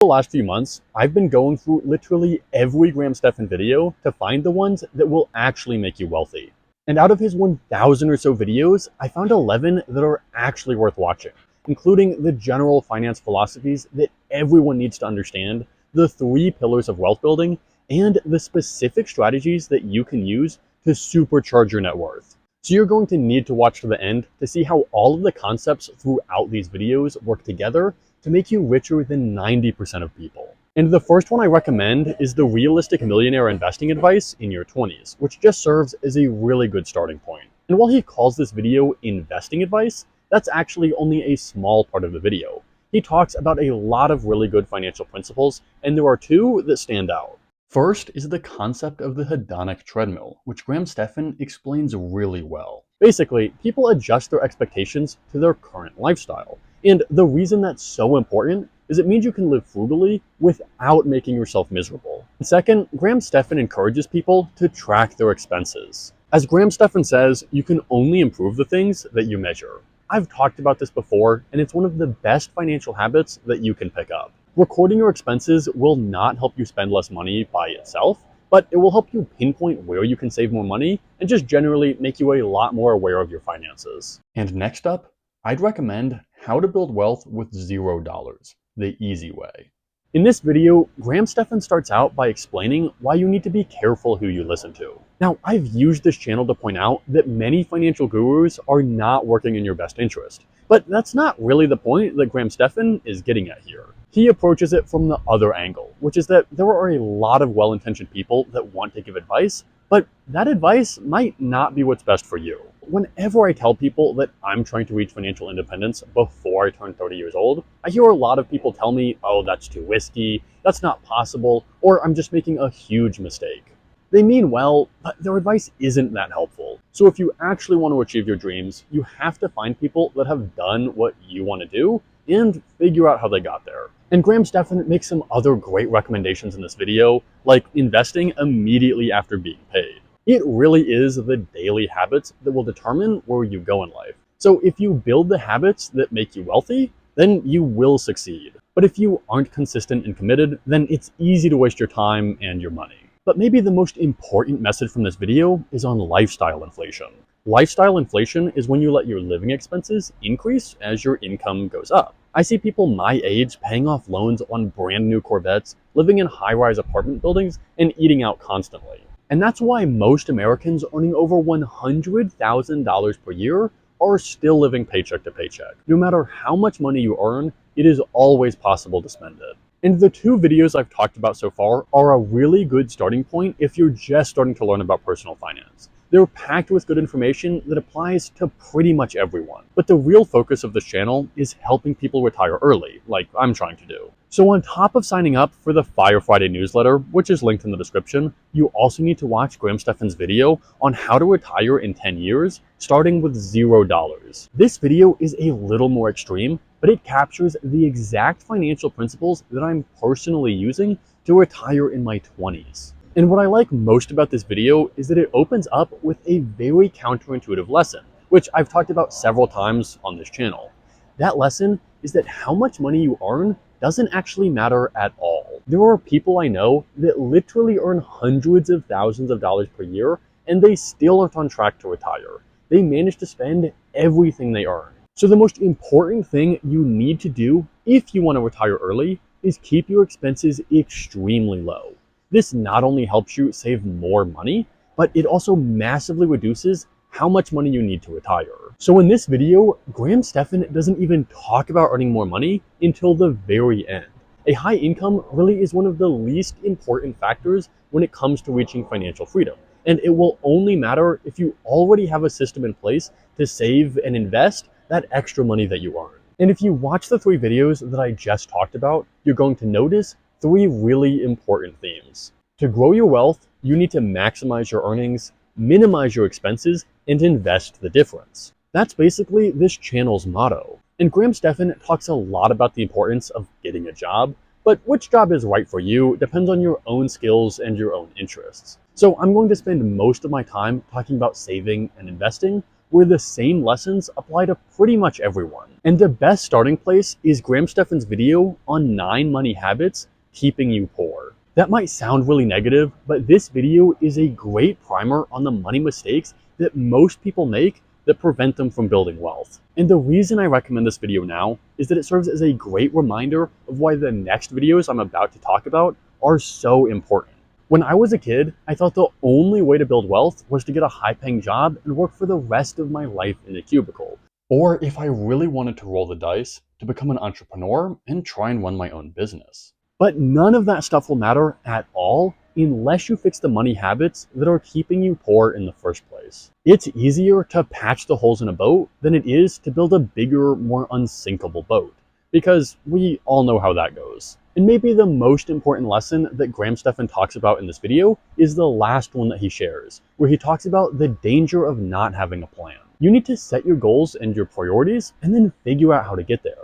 The last few months, I've been going through literally every Graham Stephan video to find the ones that will actually make you wealthy. And out of his 1,000 or so videos, I found 11 that are actually worth watching, including the general finance philosophies that everyone needs to understand, the 3 pillars of wealth building, and the specific strategies that you can use to supercharge your net worth. So you're going to need to watch to the end to see how all of the concepts throughout these videos work together to make you richer than 90% of people. And the first one I recommend is the realistic millionaire investing advice in your 20s, which just serves as a really good starting point. And while he calls this video investing advice, that's actually only a small part of the video. He talks about a lot of really good financial principles, and there are 2 that stand out. First is the concept of the hedonic treadmill, which Graham Stephan explains really well. Basically, people adjust their expectations to their current lifestyle. And the reason that's so important is it means you can live frugally without making yourself miserable. And second, Graham Stephan encourages people to track their expenses. As Graham Stephan says, you can only improve the things that you measure. I've talked about this before, and it's one of the best financial habits that you can pick up. Recording your expenses will not help you spend less money by itself, but it will help you pinpoint where you can save more money and just generally make you a lot more aware of your finances. And next up, I'd recommend How to Build Wealth with $0, the easy way. In this video, Graham Stephan starts out by explaining why you need to be careful who you listen to. Now, I've used this channel to point out that many financial gurus are not working in your best interest, but that's not really the point that Graham Stephan is getting at here. He approaches it from the other angle, which is that there are a lot of well-intentioned people that want to give advice, but that advice might not be what's best for you. Whenever I tell people that I'm trying to reach financial independence before I turn 30 years old, I hear a lot of people tell me, oh, that's too risky, that's not possible, or I'm just making a huge mistake. They mean well, but their advice isn't that helpful. So if you actually want to achieve your dreams, you have to find people that have done what you want to do and figure out how they got there. And Graham Stephan makes some other great recommendations in this video, like investing immediately after being paid. It really is the daily habits that will determine where you go in life. So if you build the habits that make you wealthy, then you will succeed. But if you aren't consistent and committed, then it's easy to waste your time and your money. But maybe the most important message from this video is on lifestyle inflation. Lifestyle inflation is when you let your living expenses increase as your income goes up. I see people my age paying off loans on brand new Corvettes, living in high-rise apartment buildings, and eating out constantly. And that's why most Americans earning over $100,000 per year are still living paycheck to paycheck. No matter how much money you earn, it is always possible to spend it. And the 2 videos I've talked about so far are a really good starting point if you're just starting to learn about personal finance. They're packed with good information that applies to pretty much everyone. But the real focus of this channel is helping people retire early, like I'm trying to do. So on top of signing up for the Fire Friday newsletter, which is linked in the description, you also need to watch Graham Stephan's video on how to retire in 10 years, starting with $0. This video is a little more extreme, but it captures the exact financial principles that I'm personally using to retire in my 20s. And what I like most about this video is that it opens up with a very counterintuitive lesson, which I've talked about several times on this channel. That lesson is that how much money you earn doesn't actually matter at all. There are people I know that literally earn hundreds of thousands of dollars per year, and they still aren't on track to retire. They manage to spend everything they earn. So the most important thing you need to do if you want to retire early is keep your expenses extremely low. This not only helps you save more money, but it also massively reduces how much money you need to retire. So in this video, Graham Stephan doesn't even talk about earning more money until the very end. A high income really is one of the least important factors when it comes to reaching financial freedom. And it will only matter if you already have a system in place to save and invest that extra money that you earn. And if you watch the 3 videos that I just talked about, you're going to notice 3 really important themes. To grow your wealth, you need to maximize your earnings, minimize your expenses, and invest the difference. That's basically this channel's motto. And Graham Stephan talks a lot about the importance of getting a job, but which job is right for you depends on your own skills and your own interests. So I'm going to spend most of my time talking about saving and investing, where the same lessons apply to pretty much everyone. And the best starting place is Graham Stephan's video on 9 money habits keeping you poor. That might sound really negative, but this video is a great primer on the money mistakes that most people make that prevent them from building wealth. And the reason I recommend this video now is that it serves as a great reminder of why the next videos I'm about to talk about are so important. When I was a kid, I thought the only way to build wealth was to get a high-paying job and work for the rest of my life in a cubicle. Or if I really wanted to roll the dice, to become an entrepreneur and try and run my own business. But none of that stuff will matter at all unless you fix the money habits that are keeping you poor in the first place. It's easier to patch the holes in a boat than it is to build a bigger, more unsinkable boat, because we all know how that goes. And maybe the most important lesson that Graham Stephan talks about in this video is the last one that he shares, where he talks about the danger of not having a plan. You need to set your goals and your priorities and then figure out how to get there.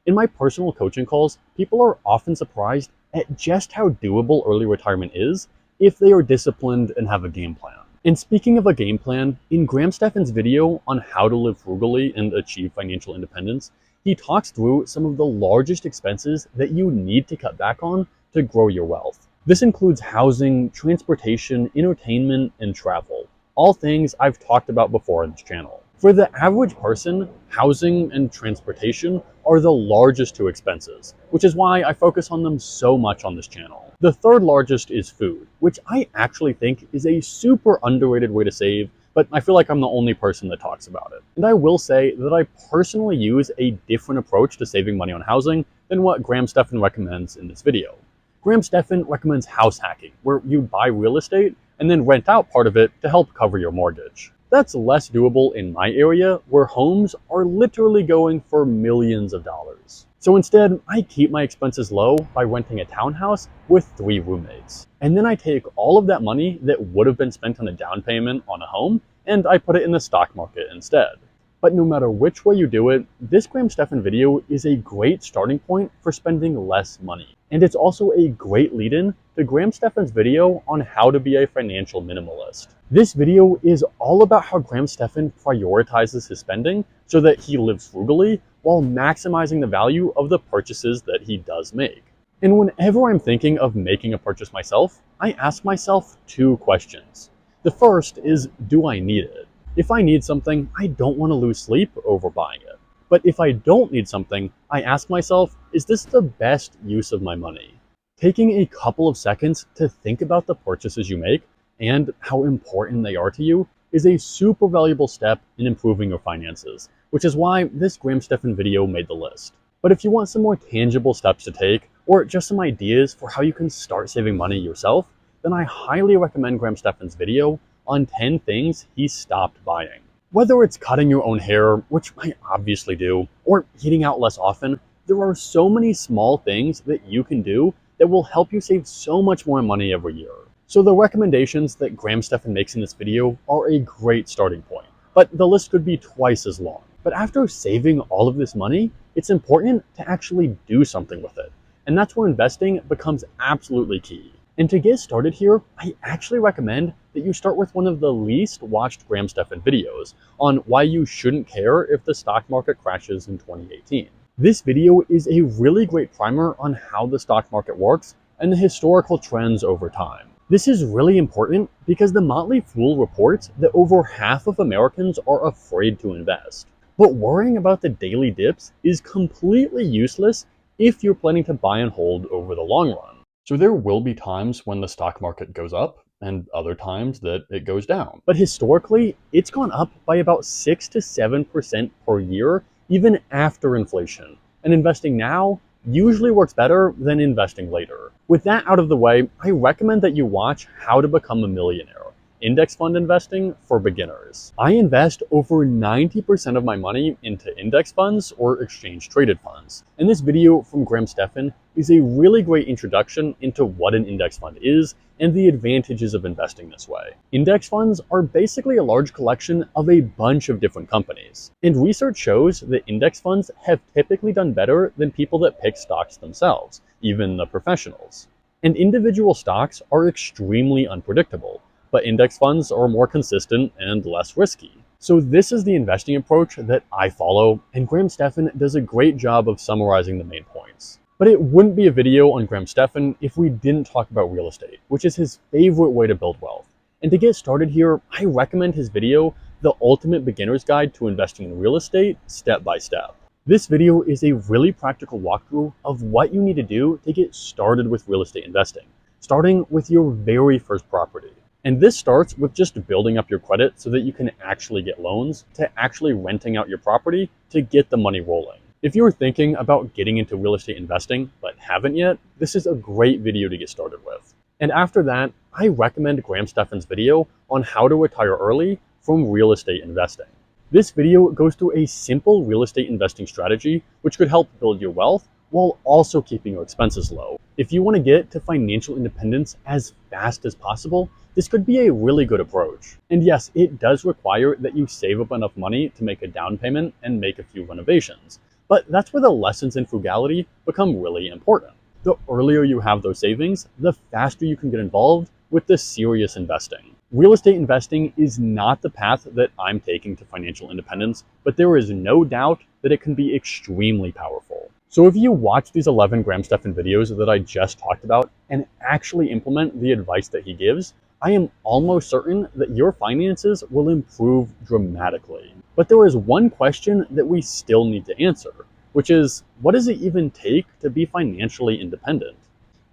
In my personal coaching calls, people are often surprised at just how doable early retirement is if they are disciplined and have a game plan. And speaking of a game plan, in Graham Stephan's video on how to live frugally and achieve financial independence, he talks through some of the largest expenses that you need to cut back on to grow your wealth. This includes housing, transportation, entertainment, and travel, all things I've talked about before on this channel. For the average person, housing and transportation are the largest 2 expenses, which is why I focus on them so much on this channel. The third largest is food, which I actually think is a super underrated way to save, but I feel like I'm the only person that talks about it. And I will say that I personally use a different approach to saving money on housing than what Graham Stephan recommends in this video. Graham Stephan recommends house hacking, where you buy real estate and then rent out part of it to help cover your mortgage. That's less doable in my area, where homes are literally going for millions of dollars. So instead, I keep my expenses low by renting a townhouse with 3 roommates. And then I take all of that money that would have been spent on a down payment on a home, and I put it in the stock market instead. But no matter which way you do it, this Graham Stephan video is a great starting point for spending less money. And it's also a great lead-in to Graham Stephan's video on how to be a financial minimalist. This video is all about how Graham Stephan prioritizes his spending so that he lives frugally while maximizing the value of the purchases that he does make. And whenever I'm thinking of making a purchase myself, I ask myself 2 questions. The first is, do I need it? If I need something, I don't want to lose sleep over buying it. But if I don't need something, I ask myself, is this the best use of my money? Taking a couple of seconds to think about the purchases you make and how important they are to you is a super valuable step in improving your finances, which is why this Graham Stephan video made the list. But if you want some more tangible steps to take, or just some ideas for how you can start saving money yourself, then I highly recommend Graham Stephan's video on 10 things he stopped buying. Whether it's cutting your own hair, which I obviously do, or eating out less often, there are so many small things that you can do that will help you save so much more money every year. So the recommendations that Graham Stephan makes in this video are a great starting point, but the list could be twice as long. But after saving all of this money, it's important to actually do something with it. And that's where investing becomes absolutely key. And to get started here, I actually recommend that you start with one of the least watched Graham Stephan videos on why you shouldn't care if the stock market crashes in 2018. This video is a really great primer on how the stock market works and the historical trends over time. This is really important because the Motley Fool reports that over half of Americans are afraid to invest. But worrying about the daily dips is completely useless if you're planning to buy and hold over the long run. So there will be times when the stock market goes up and other times that it goes down. But historically, it's gone up by about 6 to 7% per year, even after inflation. And investing now usually works better than investing later. With that out of the way, I recommend that you watch How to Become a Millionaire, Index Fund Investing for Beginners. I invest over 90% of my money into index funds or exchange traded funds. And this video from Graham Stephan is a really great introduction into what an index fund is and the advantages of investing this way. Index funds are basically a large collection of a bunch of different companies. And research shows that index funds have typically done better than people that pick stocks themselves, even the professionals. And individual stocks are extremely unpredictable, but index funds are more consistent and less risky. So this is the investing approach that I follow, and Graham Stephan does a great job of summarizing the main points. But it wouldn't be a video on Graham Stephan if we didn't talk about real estate, which is his favorite way to build wealth. And to get started here, I recommend his video, The Ultimate Beginner's Guide to Investing in Real Estate, Step by Step. This video is a really practical walkthrough of what you need to do to get started with real estate investing, starting with your very first property. And this starts with just building up your credit so that you can actually get loans, to actually renting out your property to get the money rolling. If you're thinking about getting into real estate investing but haven't yet, this is a great video to get started with. And after that, I recommend Graham Stephan's video on how to retire early from real estate investing. This video goes through a simple real estate investing strategy which could help build your wealth while also keeping your expenses low. If you want to get to financial independence as fast as possible, this could be a really good approach. And yes, it does require that you save up enough money to make a down payment and make a few renovations. But that's where the lessons in frugality become really important. The earlier you have those savings, the faster you can get involved with the serious investing. Real estate investing is not the path that I'm taking to financial independence, but there is no doubt that it can be extremely powerful. So if you watch these 11 Graham Stephan videos that I just talked about and actually implement the advice that he gives, I am almost certain that your finances will improve dramatically. But there is one question that we still need to answer, which is, what does it even take to be financially independent?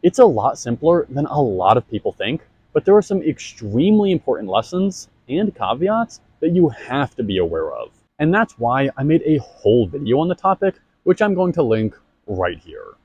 It's a lot simpler than a lot of people think, but there are some extremely important lessons and caveats that you have to be aware of. And that's why I made a whole video on the topic, which I'm going to link right here.